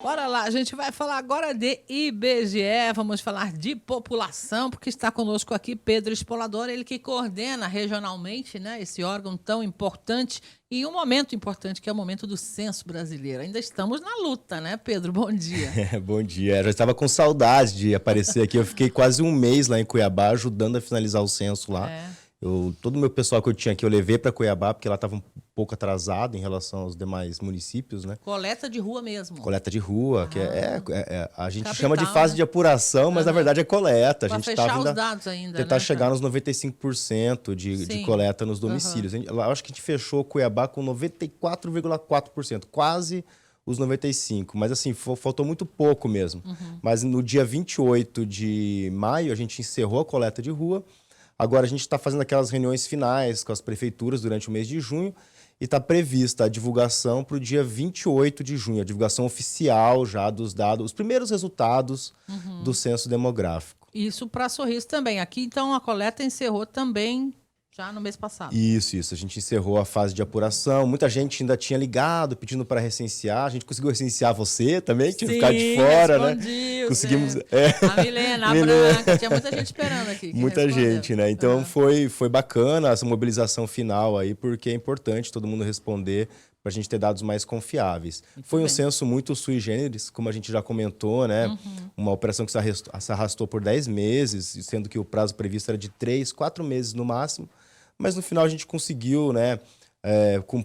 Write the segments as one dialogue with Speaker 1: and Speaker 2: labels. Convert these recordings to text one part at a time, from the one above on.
Speaker 1: Bora lá, a gente vai falar agora de IBGE, vamos falar de população, porque está conosco aqui Pedro Spolador, ele que coordena regionalmente, né, esse órgão tão importante e um momento importante, que é o momento do censo brasileiro. Ainda estamos na luta, né, Pedro? Bom dia.
Speaker 2: Bom dia. Eu já estava com saudade de aparecer aqui. Eu fiquei quase um mês lá em Cuiabá, ajudando a finalizar o censo lá. Todo o meu pessoal que eu tinha aqui, eu levei para Cuiabá, porque ela estava um pouco atrasado em relação aos demais municípios, né?
Speaker 1: Coleta de rua mesmo.
Speaker 2: Coleta de rua, que a gente
Speaker 1: Capital,
Speaker 2: chama de fase, né, de apuração, mas na verdade é coleta. A
Speaker 1: Pra
Speaker 2: gente
Speaker 1: fechar os dados ainda,
Speaker 2: tentar
Speaker 1: né,
Speaker 2: chegar nos 95% de coleta nos domicílios. Eu acho que a gente fechou Cuiabá com 94,4%, quase os 95%, mas assim, faltou muito pouco mesmo. Mas no dia 28 de maio, a gente encerrou a coleta de rua. Agora a gente está fazendo aquelas reuniões finais com as prefeituras durante o mês de junho e está prevista a divulgação para o dia 28 de junho, a divulgação oficial já dos dados, os primeiros resultados do censo demográfico.
Speaker 1: Isso para Sorriso também. Aqui, então, a coleta encerrou também já no mês passado.
Speaker 2: Isso. A gente encerrou a fase de apuração. Muita gente ainda tinha ligado, pedindo para recensear. A gente conseguiu recensear você também, que tinha ficado de fora, né? Conseguimos.
Speaker 1: A Milena, a Branca, tinha muita gente esperando aqui.
Speaker 2: Muita gente, né? Então foi bacana essa mobilização final aí, porque é importante todo mundo responder para a gente ter dados mais confiáveis. Foi um censo muito sui generis, como a gente já comentou, né? Uma operação que se arrastou por 10 meses, sendo que o prazo previsto era de 3, 4 meses no máximo. Mas no final a gente conseguiu, né? Com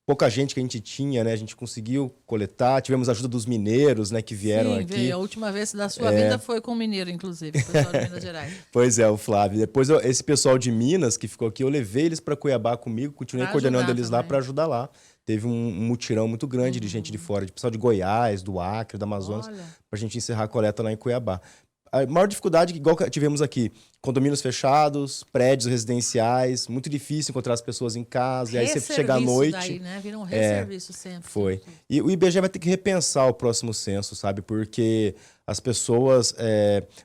Speaker 2: pouca gente que a gente tinha, né? A gente conseguiu coletar. Tivemos a ajuda dos mineiros, né? Que vieram aqui.
Speaker 1: Veio. A última vez da sua vida foi com o mineiro, inclusive, o pessoal de Minas Gerais.
Speaker 2: Pois é, o Flávio. Depois, esse pessoal de Minas que ficou aqui, eu levei eles para Cuiabá comigo, continuei coordenando eles lá para ajudar lá. Teve um mutirão muito grande de gente de fora, de pessoal de Goiás, do Acre, do Amazonas, para a gente encerrar a coleta lá em Cuiabá. A maior dificuldade, igual que tivemos aqui, condomínios fechados, prédios residenciais, muito difícil encontrar as pessoas em casa, e aí você chega à noite...
Speaker 1: Daí, né? Vira um resserviço sempre.
Speaker 2: Foi. E o IBGE vai ter que repensar o próximo censo, sabe? Porque as pessoas,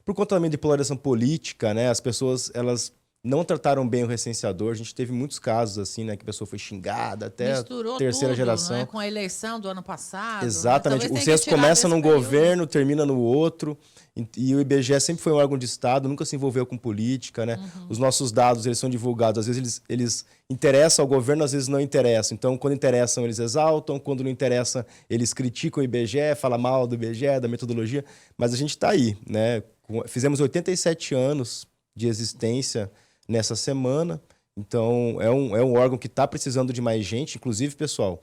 Speaker 2: por conta também de polarização política, né? As pessoas, elas não trataram bem o recenseador. A gente teve muitos casos assim, né, que a pessoa foi xingada até
Speaker 1: misturou
Speaker 2: a terceira
Speaker 1: tudo,
Speaker 2: geração.
Speaker 1: né? Com a eleição do ano passado.
Speaker 2: Exatamente. O censo começa num governo, termina no outro. E o IBGE sempre foi um órgão de Estado, nunca se envolveu com política, né? Os nossos dados, eles são divulgados. Às vezes eles interessam ao governo, às vezes não interessam. Então, quando interessam, eles exaltam. Quando não interessam, eles criticam o IBGE, falam mal do IBGE, da metodologia. Mas a gente está aí, né? Fizemos 87 anos de existência nessa semana. Então, é um órgão que está precisando de mais gente. Inclusive, pessoal,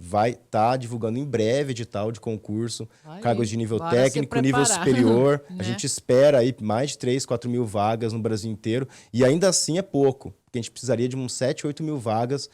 Speaker 2: vai estar divulgando em breve edital de concurso, cargos de nível técnico, nível superior. Né? A gente espera aí mais de 3, 4 mil vagas no Brasil inteiro. E ainda assim é pouco, porque a gente precisaria de uns 7, 8 mil vagas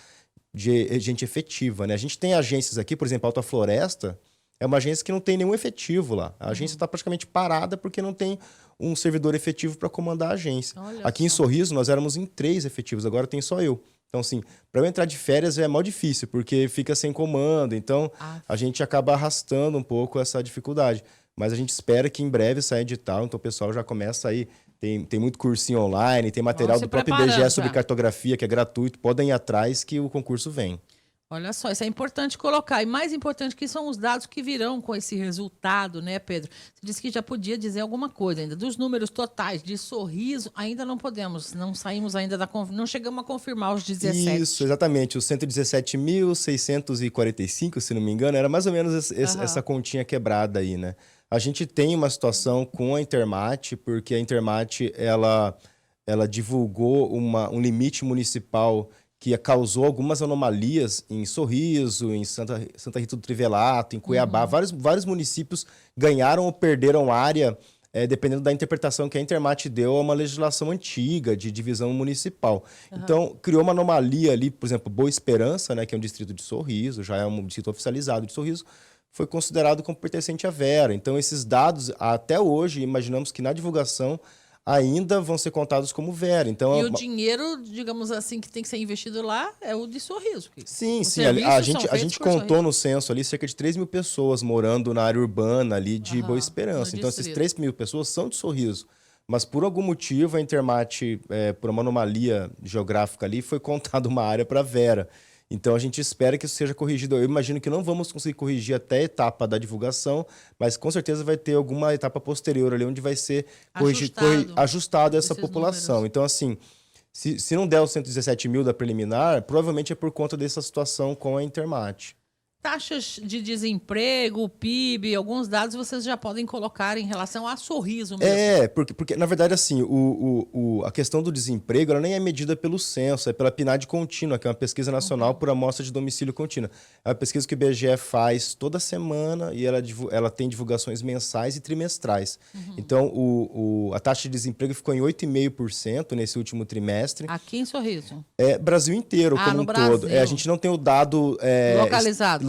Speaker 2: de gente efetiva. Né? A gente tem agências aqui, por exemplo, a Alta Floresta, é uma agência que não tem nenhum efetivo lá. A agência está praticamente parada porque não tem um servidor efetivo para comandar a agência. Aqui em Sorriso, nós éramos em 3 efetivos, agora tem só eu. Então, assim, para eu entrar de férias é mó difícil, porque fica sem comando. Então, a gente acaba arrastando um pouco essa dificuldade. Mas a gente espera que em breve saia edital, então o pessoal já começa aí. Tem muito cursinho online, tem material do próprio IBGE sobre cartografia, que é gratuito. Podem ir atrás que o concurso vem.
Speaker 1: Olha só, isso é importante colocar. E mais importante que são os dados que virão com esse resultado, né, Pedro? Você disse que já podia dizer alguma coisa ainda. Dos números totais de Sorriso, ainda não podemos, não saímos ainda não chegamos a confirmar os 17.
Speaker 2: Isso, exatamente. Os 117.645, se não me engano, era mais ou menos essa continha quebrada aí, né? A gente tem uma situação com a Intermate, porque a Intermate, ela divulgou um limite municipal que causou algumas anomalias em Sorriso, em Santa Rita do Trivelato, em Cuiabá. Vários municípios ganharam ou perderam área, dependendo da interpretação que a Intermate deu a uma legislação antiga de divisão municipal. Então, criou uma anomalia ali, por exemplo, Boa Esperança, né, que é um distrito de Sorriso, já é um distrito oficializado de Sorriso, foi considerado como pertencente à Vera. Então, esses dados, até hoje, imaginamos que na divulgação ainda vão ser contados como Vera. Então,
Speaker 1: e o dinheiro, digamos assim, que tem que ser investido lá é o de Sorriso.
Speaker 2: Sim. A gente contou no censo ali cerca de 3 mil pessoas morando na área urbana ali de Boa Esperança. Então, essas 3 mil pessoas são de Sorriso. Mas, por algum motivo, a Intermate, por uma anomalia geográfica ali, foi contada uma área para Vera. Então a gente espera que isso seja corrigido. Eu imagino que não vamos conseguir corrigir até a etapa da divulgação, mas com certeza vai ter alguma etapa posterior ali onde vai ser ajustado essa população. Números. Então, assim, se não der os 117 mil da preliminar, provavelmente é por conta dessa situação com a Intermate.
Speaker 1: Taxas de desemprego, PIB, alguns dados vocês já podem colocar em relação a Sorriso mesmo.
Speaker 2: Porque na verdade, assim, a questão do desemprego ela nem é medida pelo censo, é pela PNAD contínua, que é uma pesquisa nacional por amostra de domicílio contínua. É uma pesquisa que o IBGE faz toda semana e ela tem divulgações mensais e trimestrais. Então, a taxa de desemprego ficou em 8,5% nesse último trimestre.
Speaker 1: Aqui em Sorriso?
Speaker 2: Brasil inteiro, como um todo. A gente não tem o dado localizado.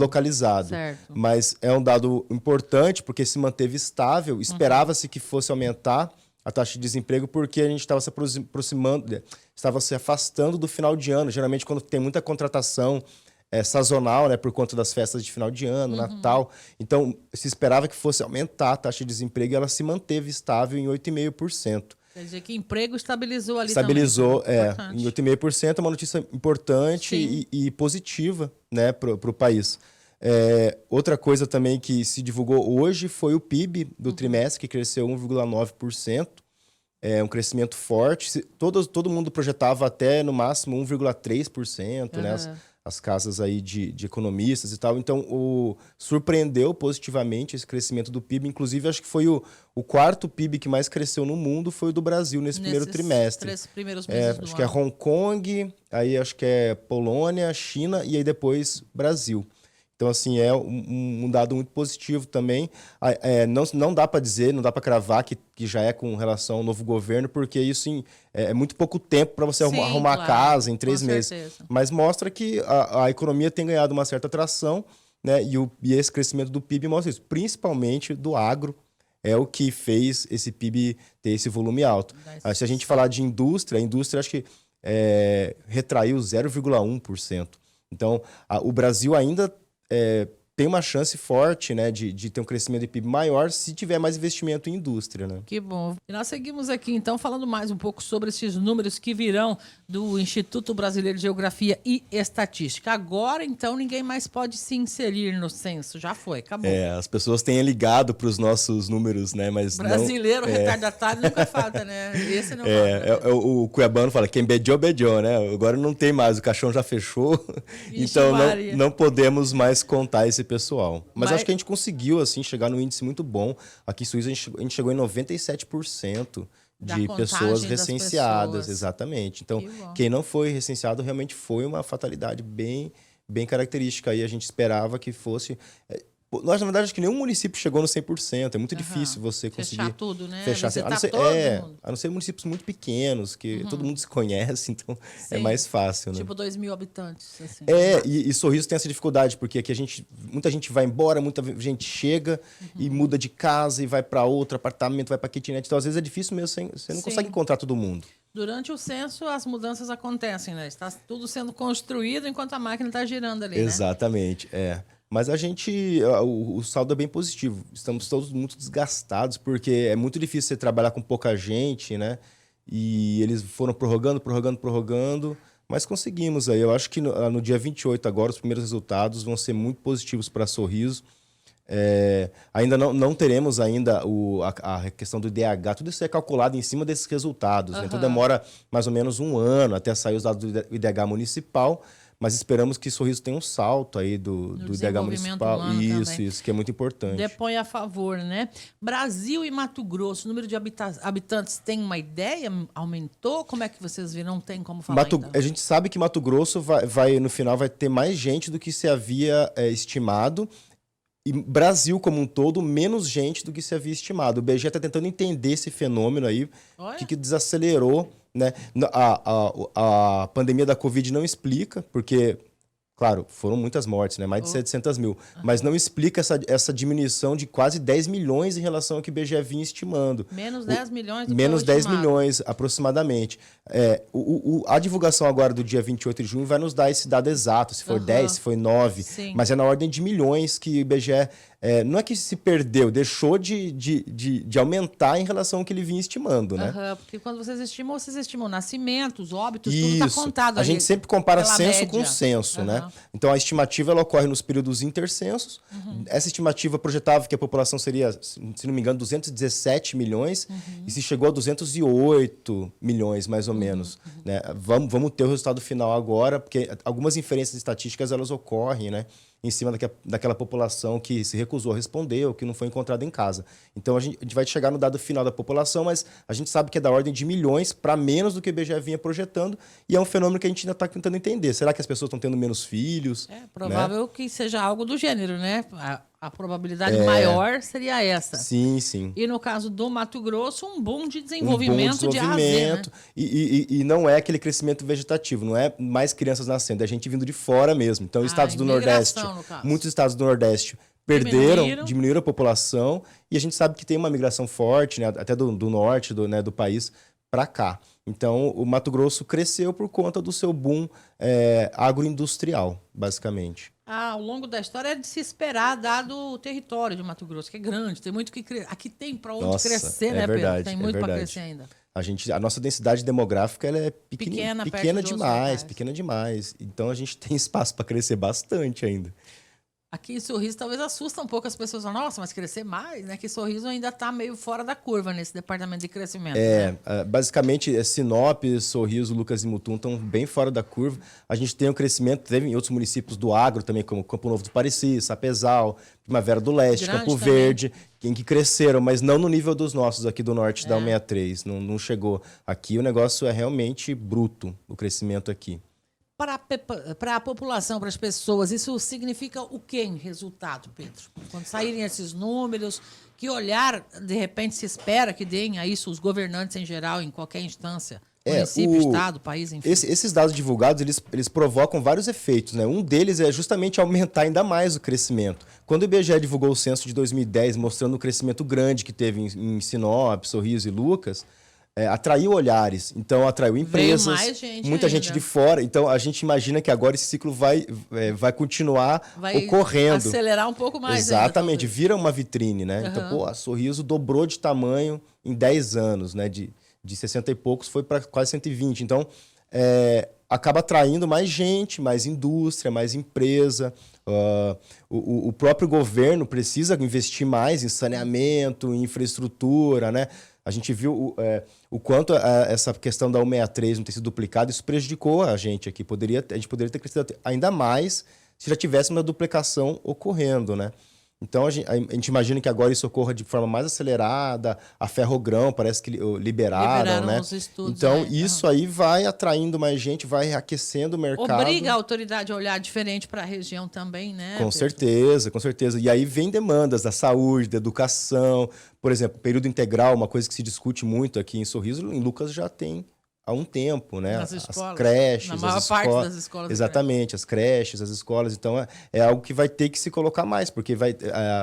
Speaker 1: Certo.
Speaker 2: Mas é um dado importante porque se manteve estável. Esperava-se que fosse aumentar a taxa de desemprego porque a gente estava se aproximando, estava se afastando do final de ano. Geralmente, quando tem muita contratação sazonal, né, por conta das festas de final de ano, Natal. Então, se esperava que fosse aumentar a taxa de desemprego e ela se manteve estável em 8,5%.
Speaker 1: Quer dizer que emprego estabilizou ali
Speaker 2: estabilizou,
Speaker 1: também.
Speaker 2: Em 8,5% é uma notícia importante e positiva, né, para o país. Outra coisa também que se divulgou hoje foi o PIB do trimestre, que cresceu 1,9%. É um crescimento forte. Todo mundo projetava até, no máximo, 1,3%, né? As casas aí de economistas e tal. Então, surpreendeu positivamente esse crescimento do PIB. Inclusive, acho que foi o quarto PIB que mais cresceu no mundo foi o do Brasil nesses primeiro trimestre.
Speaker 1: 3 primeiros meses do
Speaker 2: acho
Speaker 1: ano.
Speaker 2: que é Hong Kong, aí acho que é Polônia, China e aí depois Brasil. Então, assim, é um dado muito positivo também. Não dá para dizer, não dá para cravar que já é com relação ao novo governo, porque isso é muito pouco tempo para você arrumar a casa em 3 meses.
Speaker 1: Certeza.
Speaker 2: Mas mostra que a economia tem ganhado uma certa atração, né? E esse crescimento do PIB mostra isso, principalmente do agro, é o que fez esse PIB ter esse volume alto. Se a gente falar de indústria, a indústria acho que retraiu 0,1%. Então, o Brasil ainda tem uma chance forte, né, de ter um crescimento de PIB maior se tiver mais investimento em indústria, né?
Speaker 1: Que bom. E nós seguimos aqui, então, falando mais um pouco sobre esses números que virão do Instituto Brasileiro de Geografia e Estatística. Agora, então, ninguém mais pode se inserir no censo. Já foi, acabou.
Speaker 2: As pessoas têm ligado para os nossos números, né? Mas
Speaker 1: brasileiro retardatário nunca falta, né? Esse não falta, né?
Speaker 2: O cuiabano fala, quem bediou, bediou, né? Agora não tem mais, o caixão já fechou. Então, não podemos mais contar esse pessoal. Mas acho que a gente conseguiu, assim, chegar num índice muito bom. Aqui em Suíça, a gente chegou em 97% de pessoas recenseadas. Exatamente. Então, quem não foi recenseado realmente foi uma fatalidade bem, bem característica. Aí a gente esperava que fosse... Nós, na verdade, acho que nenhum município chegou no 100%. É muito difícil você conseguir...
Speaker 1: Fechar tudo, né?
Speaker 2: Fechar, a não ser municípios muito pequenos, que todo mundo se conhece, então é mais fácil, né?
Speaker 1: Tipo 2.000 habitantes. Assim.
Speaker 2: E Sorriso tem essa dificuldade, porque aqui muita gente vai embora, muita gente chega e muda de casa e vai para outro apartamento, vai para kitnet. Então, às vezes, é difícil mesmo, você não consegue encontrar todo mundo.
Speaker 1: Durante o censo, as mudanças acontecem, né? Está tudo sendo construído enquanto a máquina está girando ali,
Speaker 2: Exatamente, Mas o saldo é bem positivo. Estamos todos muito desgastados, porque é muito difícil você trabalhar com pouca gente, né? E eles foram prorrogando, mas conseguimos aí. Eu acho que no dia 28 agora, os primeiros resultados vão ser muito positivos para Sorriso. Ainda não teremos ainda a questão do IDH. Tudo isso é calculado em cima desses resultados, né? Então demora mais ou menos 1 ano até sair os dados do IDH municipal. Mas esperamos que Sorriso tenha um salto aí do IDH municipal. Isso, que é muito importante.
Speaker 1: Depõe a favor, né? Brasil e Mato Grosso, o número de habitantes tem uma ideia? Aumentou? Como é que vocês viram? Não tem como falar ainda.
Speaker 2: A gente sabe que Mato Grosso no final vai ter mais gente do que se havia estimado. E Brasil, como um todo, menos gente do que se havia estimado. O IBGE está tentando entender esse fenômeno aí, que desacelerou, né? A pandemia da Covid não explica, porque, claro, foram muitas mortes, né? Mais de 700 mil. Mas não explica essa diminuição de quase 10 milhões em relação ao que o IBGE vinha estimando.
Speaker 1: Menos 10 milhões do
Speaker 2: Menos 10 milhões, aproximadamente. A divulgação agora do dia 28 de junho vai nos dar esse dado exato, se for 10, se for 9.
Speaker 1: Sim.
Speaker 2: Mas é na ordem de milhões que o IBGE não é que se perdeu, deixou de aumentar em relação ao que ele vinha estimando, né?
Speaker 1: Porque quando vocês estimam nascimentos, óbitos, tudo
Speaker 2: Isso.
Speaker 1: está contado
Speaker 2: A
Speaker 1: ali,
Speaker 2: gente sempre compara
Speaker 1: pela
Speaker 2: censo
Speaker 1: média.
Speaker 2: com censo, né? Então, a estimativa ela ocorre nos períodos intercensos. Essa estimativa projetava que a população seria, se não me engano, 217 milhões e se chegou a 208 milhões, mais ou menos. Né? Vamos ter o resultado final agora, porque algumas inferências estatísticas elas ocorrem, né? Em cima daquela população que se recusou a responder ou que não foi encontrada em casa. Então, a gente vai chegar no dado final da população, mas a gente sabe que é da ordem de milhões para menos do que o IBGE vinha projetando, e é um fenômeno que a gente ainda está tentando entender. Será que as pessoas estão tendo menos filhos?
Speaker 1: É provável que seja algo do gênero, né? A probabilidade maior seria essa.
Speaker 2: Sim, sim.
Speaker 1: E no caso do Mato Grosso, um boom de desenvolvimento, de A a Z, né?
Speaker 2: E não é aquele crescimento vegetativo, não é mais crianças nascendo, é gente vindo de fora mesmo. Então, estados do Nordeste, muitos estados do Nordeste diminuíram a população, e a gente sabe que tem uma migração forte, né, até do norte do país para cá. Então, o Mato Grosso cresceu por conta do seu boom agroindustrial, basicamente.
Speaker 1: Ao longo da história é de se esperar, dado o território de Mato Grosso, que é grande, tem muito que crescer. Aqui tem para onde crescer, né,
Speaker 2: verdade,
Speaker 1: Pedro? Tem muito para crescer ainda.
Speaker 2: A nossa densidade demográfica ela é pequena demais. Então, a gente tem espaço para crescer bastante ainda.
Speaker 1: Aqui em Sorriso talvez assusta um pouco as pessoas. Nossa, mas crescer mais, né? Que Sorriso ainda está meio fora da curva nesse departamento de crescimento. Né?
Speaker 2: Basicamente, Sinop, Sorriso, Lucas e Mutum estão bem fora da curva. A gente tem um crescimento, teve em outros municípios do agro também, como Campo Novo do Parecis, Sapezal, Primavera do Leste,
Speaker 1: Grande
Speaker 2: Campo
Speaker 1: também.
Speaker 2: Verde, em que cresceram, mas não no nível dos nossos aqui do norte da 163. Não chegou. Aqui o negócio é realmente bruto, o crescimento aqui.
Speaker 1: Para a população, para as pessoas, isso significa o quê em resultado, Pedro? Quando saírem esses números, que olhar, de repente, se espera que deem a isso os governantes em geral, em qualquer instância? Município, estado, país, enfim.
Speaker 2: Esses dados divulgados, eles provocam vários efeitos, né? Um deles é justamente aumentar ainda mais o crescimento. Quando o IBGE divulgou o censo de 2010, mostrando o crescimento grande que teve em Sinop, Sorriso e Lucas, atraiu olhares, então atraiu empresas,
Speaker 1: mais gente
Speaker 2: muita
Speaker 1: ainda.
Speaker 2: gente de fora. Então a gente imagina que agora esse ciclo vai continuar ocorrendo.
Speaker 1: Acelerar um pouco mais.
Speaker 2: Exatamente,
Speaker 1: ainda,
Speaker 2: vira uma vitrine, né? Então, a Sorriso dobrou de tamanho em 10 anos, né? De 60 e poucos foi para quase 120. Então, acaba atraindo mais gente, mais indústria, mais empresa. O próprio governo precisa investir mais em saneamento, em infraestrutura, né? A gente viu o quanto essa questão da 163 não ter sido duplicada, isso prejudicou a gente aqui. A gente poderia ter crescido ainda mais se já tivesse uma duplicação ocorrendo, né? Então, a gente imagina que agora isso ocorra de forma mais acelerada, a Ferrogrão parece que liberaram, né?
Speaker 1: Os estudos,
Speaker 2: então, isso aí vai atraindo mais gente, vai aquecendo o mercado.
Speaker 1: Obriga a autoridade a olhar diferente para a região também, né?
Speaker 2: Com certeza, com certeza. E aí vem demandas da saúde, da educação. Por exemplo, período integral, uma coisa que se discute muito aqui em Sorriso, em Lucas já tem há um tempo, né?
Speaker 1: Nas escolas,
Speaker 2: as creches,
Speaker 1: na maior parte das escolas.
Speaker 2: Exatamente, as creches, as escolas. Então, é algo que vai ter que se colocar mais, porque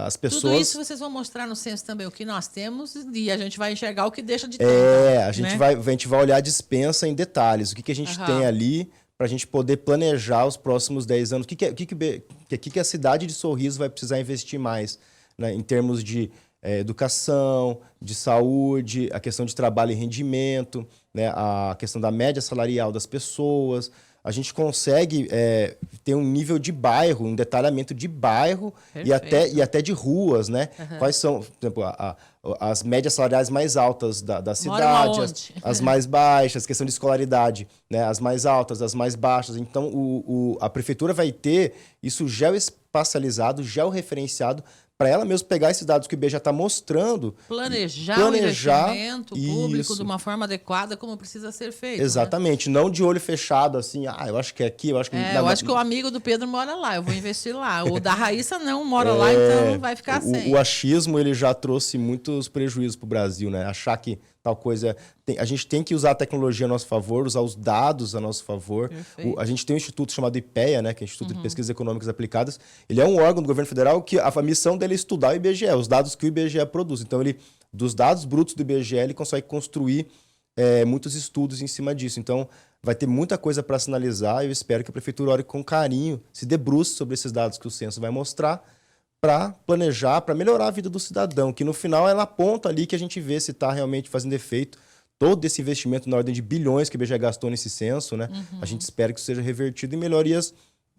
Speaker 2: as pessoas...
Speaker 1: Tudo isso vocês vão mostrar no censo também o que nós temos e a gente vai enxergar o que deixa de ter.
Speaker 2: A gente vai olhar a dispensa em detalhes, o que a gente tem ali para a gente poder planejar os próximos 10 anos. O que a cidade de Sorriso vai precisar investir mais, né, em termos de educação, de saúde, a questão de trabalho e rendimento, né, a questão da média salarial das pessoas. A gente consegue ter um nível de bairro, um detalhamento de bairro e até de ruas, né? Quais são, por exemplo, as médias salariais mais altas da cidade, as mais baixas, questão de escolaridade, né? As mais altas, as mais baixas. Então, a prefeitura vai ter isso geoespacializado, georreferenciado, para ela mesmo pegar esses dados que o IBGE já está mostrando.
Speaker 1: Planejar o investimento público de uma forma adequada, como precisa ser feito.
Speaker 2: Exatamente, né? Não de olho fechado, assim, eu acho que é aqui, eu acho que...
Speaker 1: eu acho que o amigo do Pedro mora lá, eu vou investir lá. O da Raíssa não mora lá, então vai ficar sem.
Speaker 2: O achismo, ele já trouxe muitos prejuízos para o Brasil, né? Achar que tal coisa... A gente tem que usar a tecnologia a nosso favor, usar os dados a nosso favor. A gente tem um instituto chamado IPEA, né, que é o Instituto de Pesquisas Econômicas Aplicadas. Ele é um órgão do governo federal que a missão dele é estudar o IBGE, os dados que o IBGE produz. Então, dos dados brutos do IBGE, ele consegue construir muitos estudos em cima disso. Então, vai ter muita coisa para sinalizar. Eu espero que a prefeitura olhe com carinho, se debruce sobre esses dados que o censo vai mostrar, para planejar, para melhorar a vida do cidadão, que no final é na ponta ali que a gente vê se está realmente fazendo efeito todo esse investimento na ordem de bilhões que o IBGE gastou nesse censo, né? A gente espera que isso seja revertido em melhorias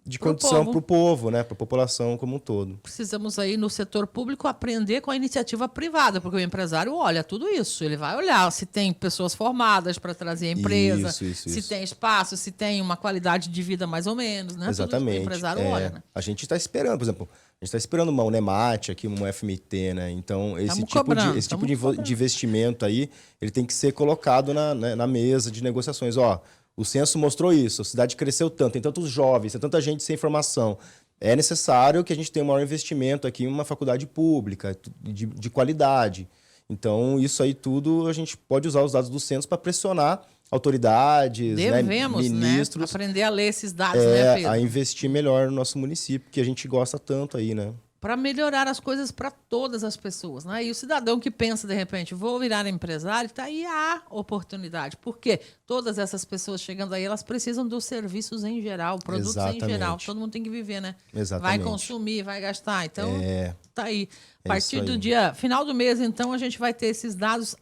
Speaker 2: de condição para o povo, né? Para a população como um todo.
Speaker 1: Precisamos aí no setor público aprender com a iniciativa privada, porque o empresário olha tudo isso. Ele vai olhar se tem pessoas formadas para trazer a empresa, se tem espaço, se tem uma qualidade de vida mais ou menos, né?
Speaker 2: Exatamente.
Speaker 1: Tudo isso o empresário olha, né?
Speaker 2: A gente está esperando, por exemplo, a gente está esperando uma Unemate aqui, uma FMT, né? Então, esse tipo de investimento aí, ele tem que ser colocado na mesa de negociações. Ó, o censo mostrou isso, a cidade cresceu tanto, tem tantos jovens, tem tanta gente sem formação. É necessário que a gente tenha um maior investimento aqui em uma faculdade pública, de qualidade. Então, isso aí tudo, a gente pode usar os dados do censo para pressionar autoridades, ministros.
Speaker 1: Aprender a ler esses dados, né, Pedro?
Speaker 2: A investir melhor no nosso município, que a gente gosta tanto aí, né?
Speaker 1: Para melhorar as coisas para todas as pessoas, né? E o cidadão que pensa, de repente, vou virar empresário, está aí a oportunidade. Porque todas essas pessoas chegando aí, elas precisam dos serviços em geral, produtos em geral. Todo mundo tem que viver, né?
Speaker 2: Exatamente.
Speaker 1: Vai consumir, vai gastar. Então, tá aí. A partir do dia final do mês, então, a gente vai ter esses dados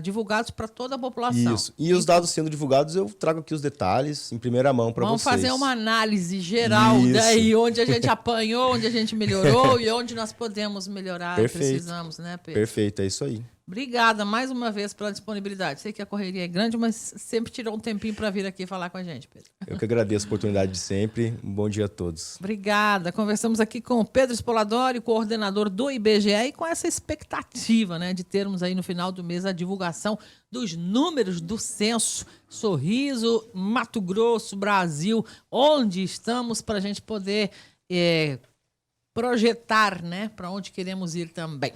Speaker 1: divulgados para toda a população.
Speaker 2: Isso. E os dados sendo divulgados, eu trago aqui os detalhes em primeira mão para vocês.
Speaker 1: Vamos fazer uma análise geral daí, onde a gente apanhou, onde a gente melhorou e onde nós podemos melhorar. Precisamos, né, Pedro?
Speaker 2: Perfeito, é isso aí.
Speaker 1: Obrigada mais uma vez pela disponibilidade. Sei que a correria é grande, mas sempre tirou um tempinho para vir aqui falar com a gente, Pedro.
Speaker 2: Eu que agradeço a oportunidade de sempre. Um bom dia a todos.
Speaker 1: Obrigada. Conversamos aqui com o Pedro Spoladori, coordenador do IBGE, e com essa expectativa, né, de termos aí no final do mês a divulgação dos números do censo Sorriso, Mato Grosso, Brasil, onde estamos para a gente poder projetar, né, para onde queremos ir também.